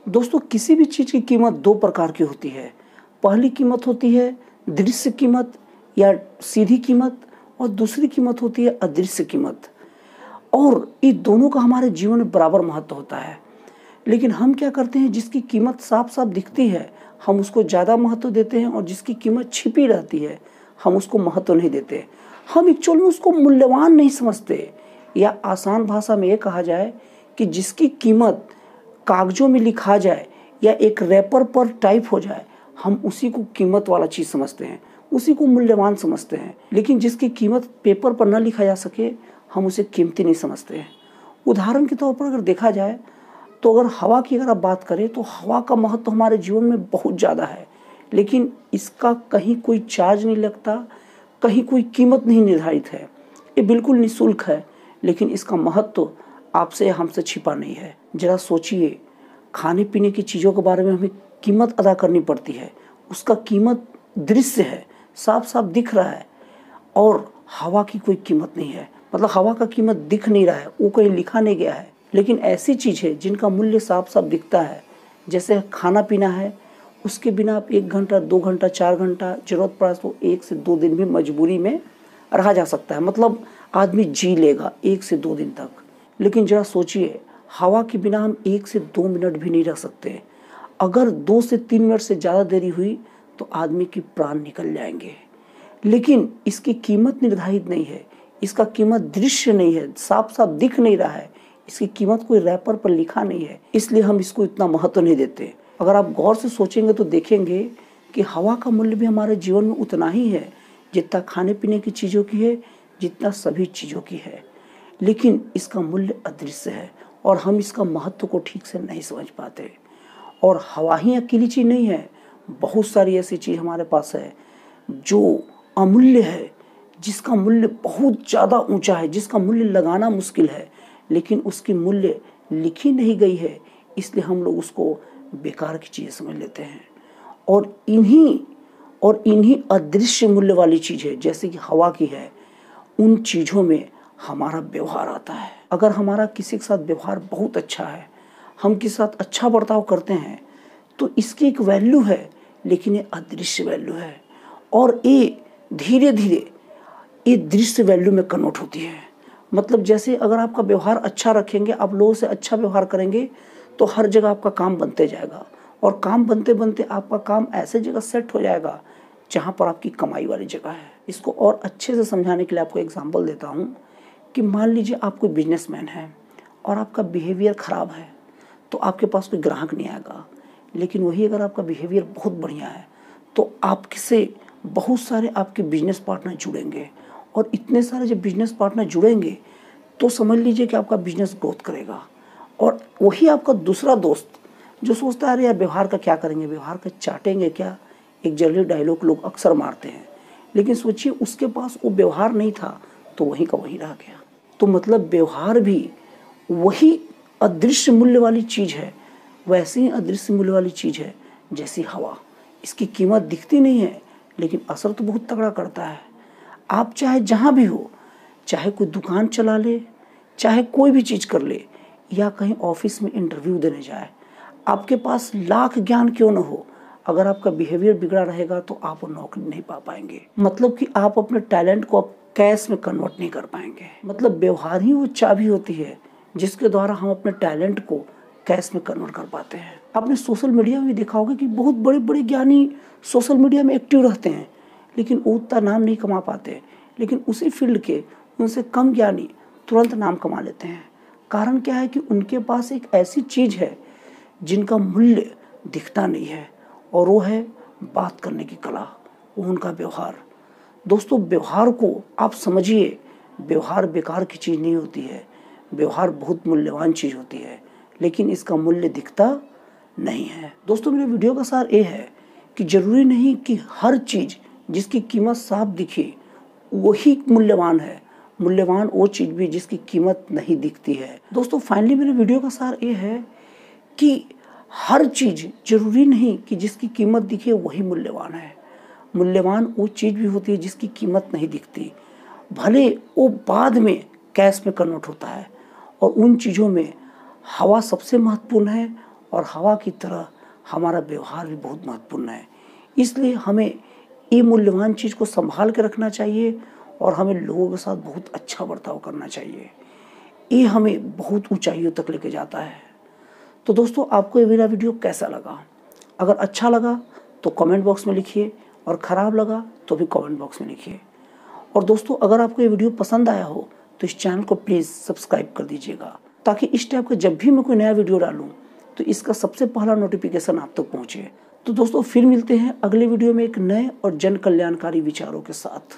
दोस्तों किसी भी चीज़ की कीमत दो प्रकार की होती है। पहली कीमत होती है दृश्य कीमत या सीधी कीमत, और दूसरी कीमत होती है अदृश्य कीमत। और ये दोनों का हमारे जीवन में बराबर महत्व होता है। लेकिन हम क्या करते हैं, जिसकी कीमत साफ साफ दिखती है हम उसको ज़्यादा महत्व देते हैं, और जिसकी कीमत छिपी रहती है हम उसको महत्व नहीं देते। हम एक्चुअल में उसको मूल्यवान नहीं समझते, या आसान भाषा में ये कहा जाए कि जिसकी कीमत कागजों में लिखा जाए या एक रैपर पर टाइप हो जाए, हम उसी को कीमत वाला चीज़ समझते हैं, उसी को मूल्यवान समझते हैं। लेकिन जिसकी कीमत पेपर पर न लिखा जा सके हम उसे कीमती नहीं समझते हैं। उदाहरण के तौर पर अगर देखा जाए तो अगर हवा की अगर आप बात करें तो हवा का महत्व हमारे जीवन में बहुत ज़्यादा है, लेकिन इसका कहीं कोई चार्ज नहीं लगता, कहीं कोई कीमत नहीं निर्धारित है। ये बिल्कुल निःशुल्क है, लेकिन इसका महत्व आपसे हमसे छिपा नहीं है। जरा सोचिए, खाने पीने की चीज़ों के बारे में हमें कीमत अदा करनी पड़ती है, उसका कीमत दृश्य है, साफ साफ दिख रहा है, और हवा की कोई कीमत नहीं है। मतलब हवा का कीमत दिख नहीं रहा है, वो कहीं लिखा नहीं गया है। लेकिन ऐसी चीज़ है जिनका मूल्य साफ साफ दिखता है, जैसे खाना पीना है, उसके बिना आप 1 घंटा 2 घंटा 4 घंटा, जरूरत पड़ा तो 1 से 2 दिन भी मजबूरी में रहा जा सकता है। मतलब आदमी जी लेगा 1 से 2 दिन तक। लेकिन जरा सोचिए, हवा के बिना हम 1 से 2 मिनट भी नहीं रह सकते। अगर 2 से 3 मिनट से ज़्यादा देरी हुई तो आदमी की प्राण निकल जाएंगे। लेकिन इसकी कीमत निर्धारित नहीं है, इसका कीमत दृश्य नहीं है, साफ साफ दिख नहीं रहा है, इसकी कीमत कोई रैपर पर लिखा नहीं है, इसलिए हम इसको इतना महत्व नहीं देते। अगर आप गौर से सोचेंगे तो देखेंगे कि हवा का मूल्य भी हमारे जीवन में उतना ही है जितना खाने पीने की चीज़ों की है, जितना सभी चीज़ों की है। लेकिन इसका मूल्य अदृश्य है और हम इसका महत्व को ठीक से नहीं समझ पाते। और हवा ही अकेली चीज़ नहीं है, बहुत सारी ऐसी चीज़ हमारे पास है जो अमूल्य है, जिसका मूल्य बहुत ज़्यादा ऊंचा है, जिसका मूल्य लगाना मुश्किल है, लेकिन उसकी मूल्य लिखी नहीं गई है, इसलिए हम लोग उसको बेकार की चीज़ समझ लेते हैं। और इन्हीं अदृश्य मूल्य वाली चीज़ें जैसे कि हवा की है, उन चीज़ों में हमारा व्यवहार आता है। अगर हमारा किसी के साथ व्यवहार बहुत अच्छा है, हम किसी के साथ अच्छा बर्ताव करते हैं, तो इसकी एक वैल्यू है, लेकिन ये अदृश्य वैल्यू है, और ये धीरे धीरे ये दृश्य वैल्यू में कन्वर्ट होती है। मतलब जैसे अगर आपका व्यवहार अच्छा रखेंगे, आप लोगों से अच्छा व्यवहार करेंगे, तो हर जगह आपका काम बनते जाएगा, और काम बनते बनते आपका काम ऐसे जगह सेट हो जाएगा जहाँ पर आपकी कमाई वाली जगह है। इसको और अच्छे से समझाने के लिए आपको एग्जाम्पल देता हूँ कि मान लीजिए आप कोई बिजनेसमैन है और आपका बिहेवियर ख़राब है, तो आपके पास कोई ग्राहक नहीं आएगा। लेकिन वही अगर आपका बिहेवियर बहुत बढ़िया है तो आपसे बहुत सारे आपके बिजनेस पार्टनर जुड़ेंगे, और इतने सारे जब बिजनेस पार्टनर जुड़ेंगे तो समझ लीजिए कि आपका बिजनेस ग्रोथ करेगा। और वही आपका दूसरा दोस्त जो सोचता है अरे यार व्यवहार का क्या करेंगे, व्यवहार का चाटेंगे क्या, एक जनरल डायलॉग लोग अक्सर मारते हैं, लेकिन सोचिए उसके पास वो व्यवहार नहीं था तो वहीं का वहीं रह गया। तो मतलब व्यवहार भी वही अदृश्य मूल्य वाली चीज़ है, वैसे ही अदृश्य मूल्य वाली चीज़ है जैसी हवा। इसकी कीमत दिखती नहीं है, लेकिन असर तो बहुत तगड़ा करता है। आप चाहे जहाँ भी हो, चाहे कोई दुकान चला ले, चाहे कोई भी चीज़ कर ले, या कहीं ऑफिस में इंटरव्यू देने जाए, आपके पास लाख ज्ञान क्यों न हो, अगर आपका बिहेवियर बिगड़ा रहेगा तो आप वो नौकरी नहीं पा पाएंगे। मतलब कि आप अपने टैलेंट को आप कैश में कन्वर्ट नहीं कर पाएंगे। मतलब व्यवहार ही वो चाबी होती है जिसके द्वारा हम अपने टैलेंट को कैश में कन्वर्ट कर पाते हैं। आपने सोशल मीडिया में भी देखा होगा कि बहुत बड़े बड़े ज्ञानी सोशल मीडिया में एक्टिव रहते हैं, लेकिन वो उतना नाम नहीं कमा पाते। लेकिन उसी फील्ड के उनसे कम ज्ञानी तुरंत नाम कमा लेते हैं। कारण क्या है कि उनके पास एक ऐसी चीज़ है जिनका मूल्य दिखता नहीं है, और वो है बात करने की कला, वो उनका व्यवहार। दोस्तों व्यवहार को आप समझिए, व्यवहार बेकार की चीज़ नहीं होती है, व्यवहार बहुत मूल्यवान चीज़ होती है, लेकिन इसका मूल्य दिखता नहीं है। दोस्तों मेरे वीडियो का सार ये है कि ज़रूरी नहीं कि हर चीज़ जिसकी कीमत साफ दिखे वही मूल्यवान है। मूल्यवान वो चीज़ भी जिसकी कीमत नहीं दिखती है। दोस्तों फाइनली मेरे वीडियो का सार ये है कि हर चीज़ जरूरी नहीं कि जिसकी कीमत दिखे वही मूल्यवान है। मूल्यवान वो चीज़ भी होती है जिसकी कीमत नहीं दिखती, भले वो बाद में कैश में कन्वर्ट होता है। और उन चीज़ों में हवा सबसे महत्वपूर्ण है, और हवा की तरह हमारा व्यवहार भी बहुत महत्वपूर्ण है। इसलिए हमें ये मूल्यवान चीज़ को संभाल के रखना चाहिए और हमें लोगों के साथ बहुत अच्छा बर्ताव करना चाहिए। ये हमें बहुत ऊंचाइयों तक लेके जाता है। तो दोस्तों, आपको ये मेरा वीडियो कैसा लगा? अगर अच्छा लगा तो कमेंट बॉक्स में लिखिए और ख़राब लगा तो भी कमेंट बॉक्स में लिखिए। और दोस्तों, अगर आपको ये वीडियो पसंद आया हो तो इस चैनल को प्लीज़ सब्सक्राइब कर दीजिएगा, ताकि इस टाइप का जब भी मैं कोई नया वीडियो डालूँ तो इसका सबसे पहला नोटिफिकेशन आप तक पहुँचे। तो दोस्तों, फिर मिलते हैं अगले वीडियो में एक नए और जन कल्याणकारी विचारों के साथ।